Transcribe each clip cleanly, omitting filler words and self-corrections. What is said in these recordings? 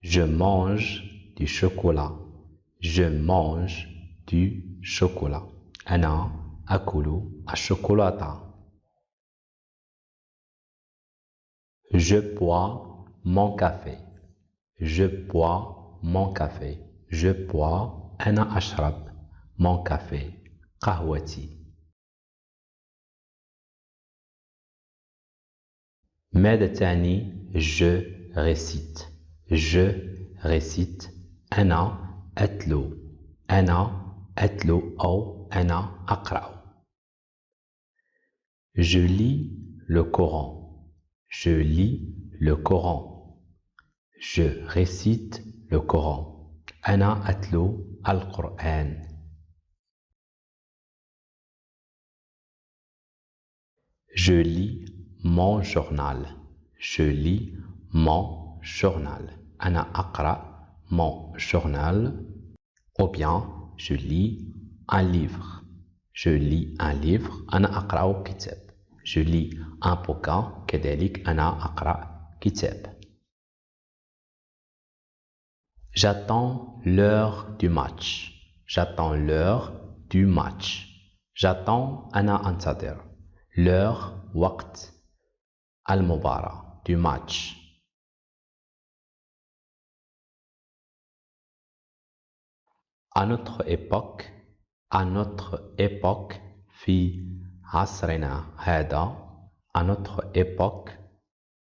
Je mange du chocolat. Je mange du chocolat. أنا أكل الشوكولاتة. Je bois mon café. Je bois mon café. Je bois أنا أشرب mon café. قهوتي. ماذا تعني je récite. Je récite. أنا أتلو. أنا أتلو أو أنا أقرأ. Je lis le Coran. Je lis le Coran. Je récite le Coran. أنا أتلو القرآن. Je lis mon journal. Je lis mon journal. أنا أقرأ mon journal. Ou bien, je lis un livre. Je lis un livre. أنا أقرأ كتاب. Je lis un bouquin. كذلك أنا أقرأ كتاب. J'attends l'heure du match. J'attends l'heure du match. J'attends أنا أنتظر. L'heure وقت المباراة du match. À notre époque في عصرنا هذا. À notre époque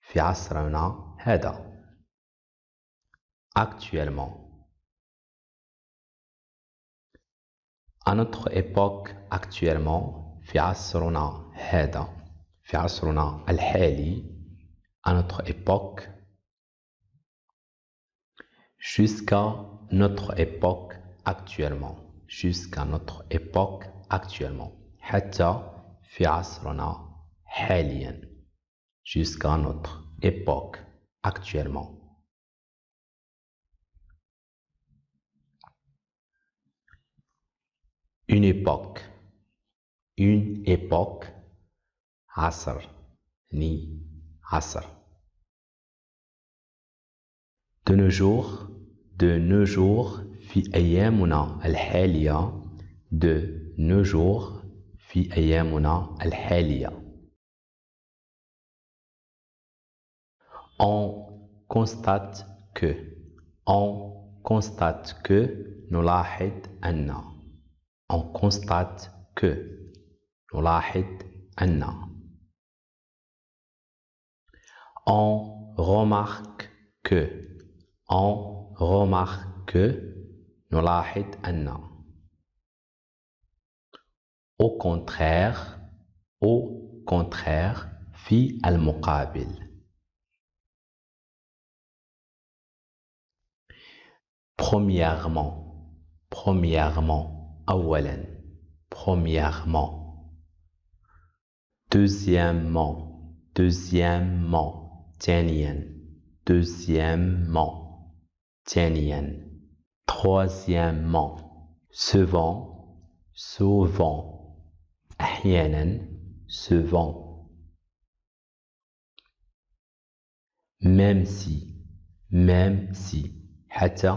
في عصرنا هذا. Actuellement. À notre époque actuellement في عصرنا هذا. في عصرنا الحالي. À notre époque. Jusqu'à notre époque actuellement. Jusqu'à notre époque actuellement. حتى في عصرنا حاليا. Jusqu'à notre époque actuellement. Une époque. Une époque. عصر. ni عصر. De nos jours. De nos jours. في أيامنا الحالية. De nos jours. في أيامنا الحالية. On constate que. On constate que. نلاحظ أن. On constate que. نلاحظ أن. On remarque que. On remarque que. نلاحظ أن. Au contraire. Au contraire. في المقابل. Premièrement. Premièrement. أولاً. Premièrement. Deuxièmement. Deuxièmement. ثانياً. Deuxièmement. ثانياً. Troisièmement. Souvent. Souvent. أحياناً. Souvent. Même si. Même si. حتى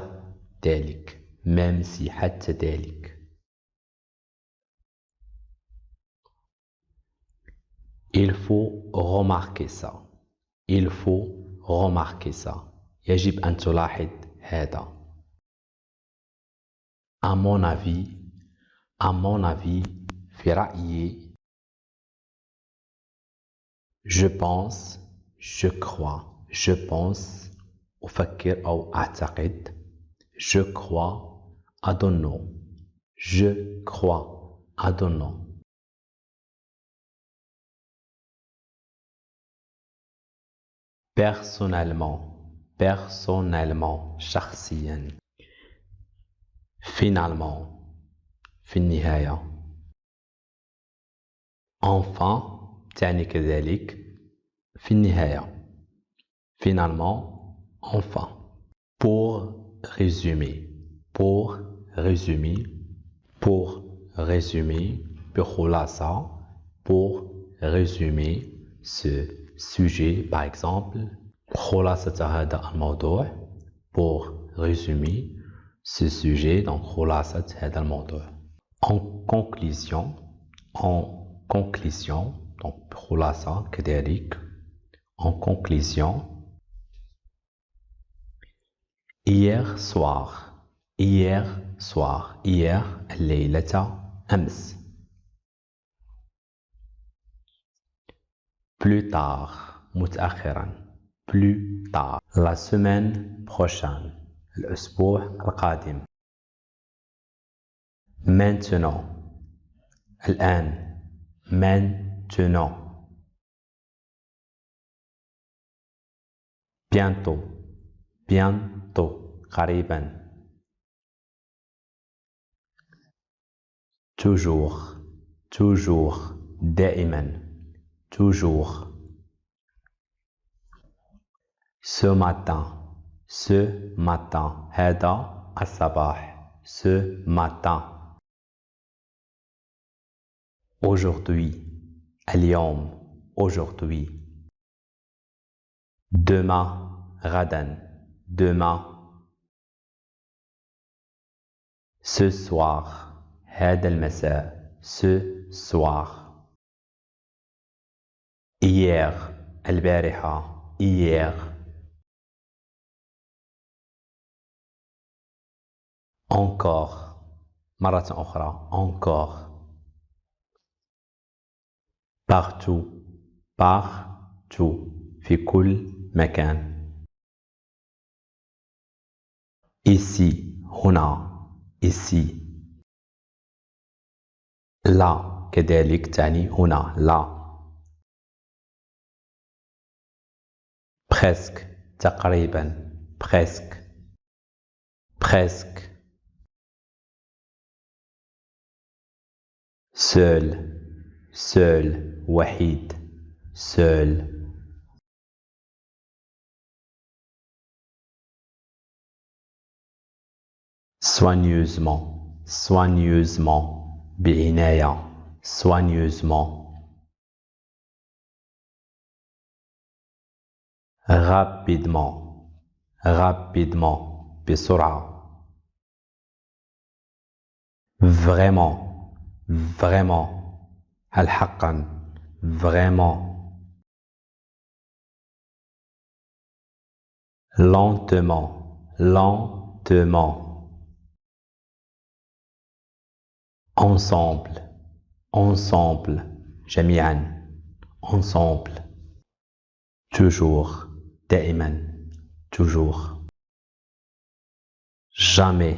ذلك. Même si. حتى ذلك. Il faut remarquer ça. Il faut remarquer ça. يجب أن تلاحظ هذا. À mon avis. À mon avis. في رأيي. Je pense. Je crois. Je pense. أفكر أو أعتقد. Je crois. أظن. Je crois. أظن. Personnellement. Personnellement. شخصيا. Finalement. في النهاية. Enfin. تعني كذلك. في النهاية. Finalement. Enfin. Pour résumer. Pour résumer. Pour résumer. بخلاصة. Pour résumer ce sujet par exemple. خلاصة هذا الموضوع. Pour résumer ce sujet, donc خلاصة هذا الموضوع. En conclusion, donc خلاصة كذلك. En conclusion, hier الليلة أمس. Plus tard متأخرا. Plus tard la semaine prochaine الأسبوع القادم. Maintenant الآن. Maintenant bientôt قريبا. toujours دائما. toujours. Ce matin هذا الصباح. ce matin. Aujourd'hui اليوم. aujourd'hui. demain غدا. demain. ce soir هذا المساء. ce soir. hier البارحة. hier. encore مرة أخرى. encore. partout في كل مكان. ici هنا. ici. là كذلك تعني هنا. là. presque تقريبا. presque. seul وحيد. seul. soigneusement بعناية. soigneusement. rapidement بسرعة. vraiment هل حقا. vraiment. lentement ensemble جميعا. ensemble. toujours دائما. toujours. jamais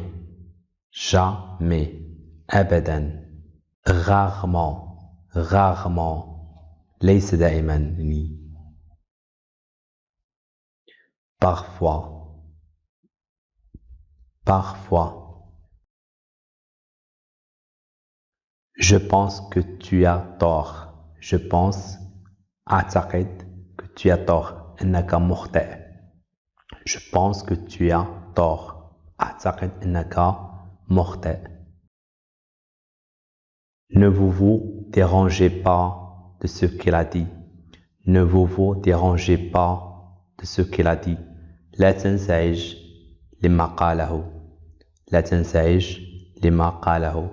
أبدا. rarement ليس دائما. parfois. je pense que tu as tort. je pense أعتقد que tu as tort. إنك مخطئ. je pense que tu as tort. أعتقد إنك مخطئ. ne vous dérangez pas de ce qu'il a dit. ne vous dérangez pas de ce qu'il a dit. لا تنزعج لما قاله. لا تنزعج لما قاله.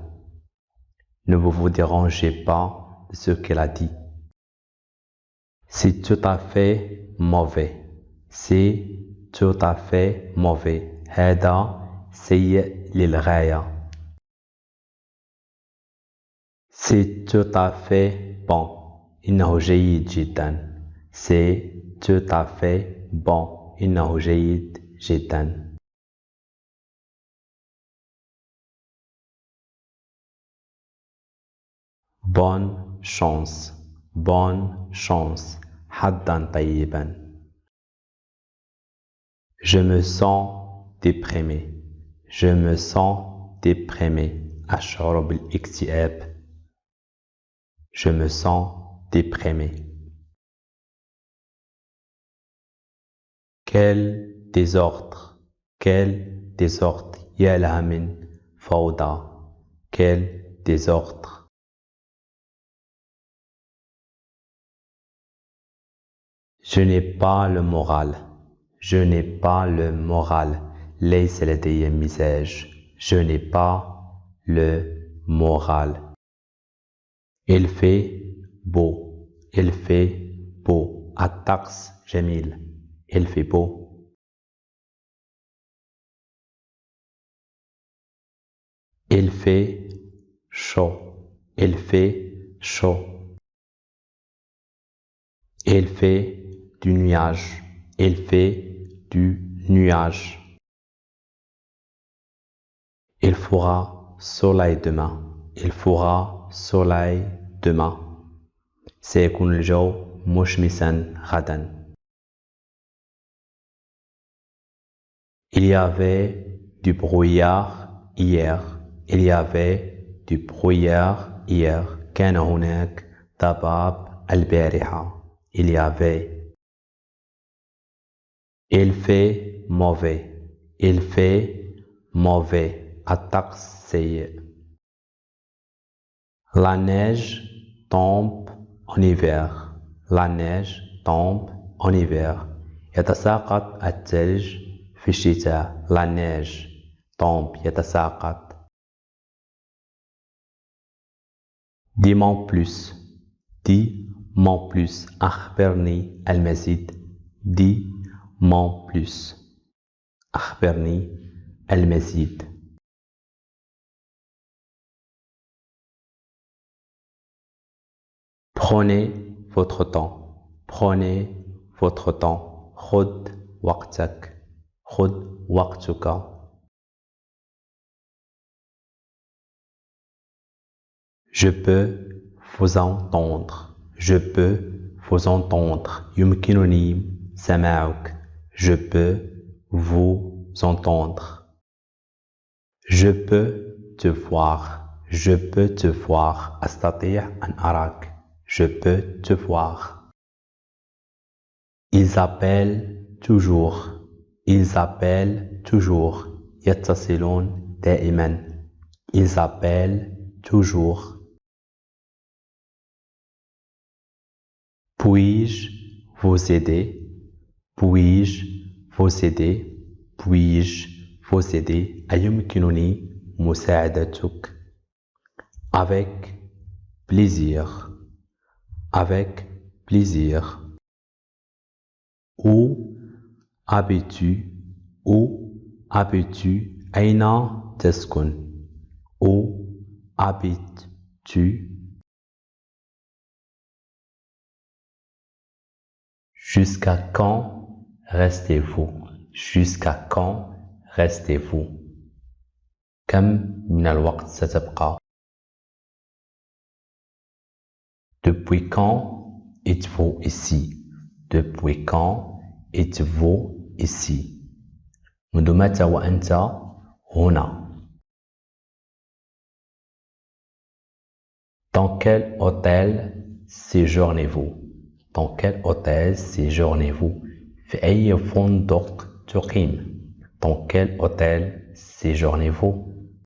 ne vous dérangez pas de ce qu'il a dit. c'est tout à fait mauvais. c'est tout à fait mauvais. هذا سيء للغاية. c'est tout à fait bon. إنه جيد جدا. c'est tout à fait bon. إنه جيد جدا. bonne chance. حظا طيبا. je me sens déprimé. أشعر بالاكتئاب. je me sens déprimé. quel désordre. يا لها من فوضى. quel désordre. je n'ai pas le moral. ليس لدي مزاج. Je n'ai pas le moral. Il fait beau. Il fait beau. الطقس جميل. Il fait beau. Il fait chaud. Il fait chaud. Il fait du nuage. Il fait du nuage. Il fera soleil demain. Il fera soleil demain. سيكون الجو مشمسا غدا. Il y avait du brouillard hier. Il y avait du brouillard hier. كان هناك ضباب البارحة. Il y avait. Il fait mauvais. Il fait mauvais. الطقس سيء. La neige tombe en hiver. La neige tombe en hiver. يتساقط الثلج في الشتاء. La neige tombe. يتساقط. Dis-moi plus. Dis-moi plus. أخبرني المزيد. Dis-moi plus. أخبرني المزيد. Prenez votre temps. Prenez votre temps. خذ وقتك. خذ وقتك. Je peux vous entendre. Je peux vous entendre. يمكنني سماعك. Je peux vous entendre. Je peux te voir. Je peux te voir. أستطيع أن أراك. Je peux te voir. Ils appellent toujours. Ils appellent toujours. يتصلون دائما. Ils appellent toujours. Puis-je vous aider? Puis-je vous aider? Puis-je vous aider? أيمكنني مساعدتك? Avec plaisir. Avec plaisir. Où habites-tu? Où habites-tu? أين تسكن? Où habites-tu? Jusqu'à quand restez-vous? Jusqu'à quand restez-vous? كم من الوقت ستبقى? Depuis quand êtes-vous ici? Depuis quand êtes-vous ici? منذ متى وأنت هنا؟ Dans quel hôtel séjournez-vous? Dans quel hôtel séjournez-vous? في أي فندق تقيم? Dans quel hôtel séjournez-vous?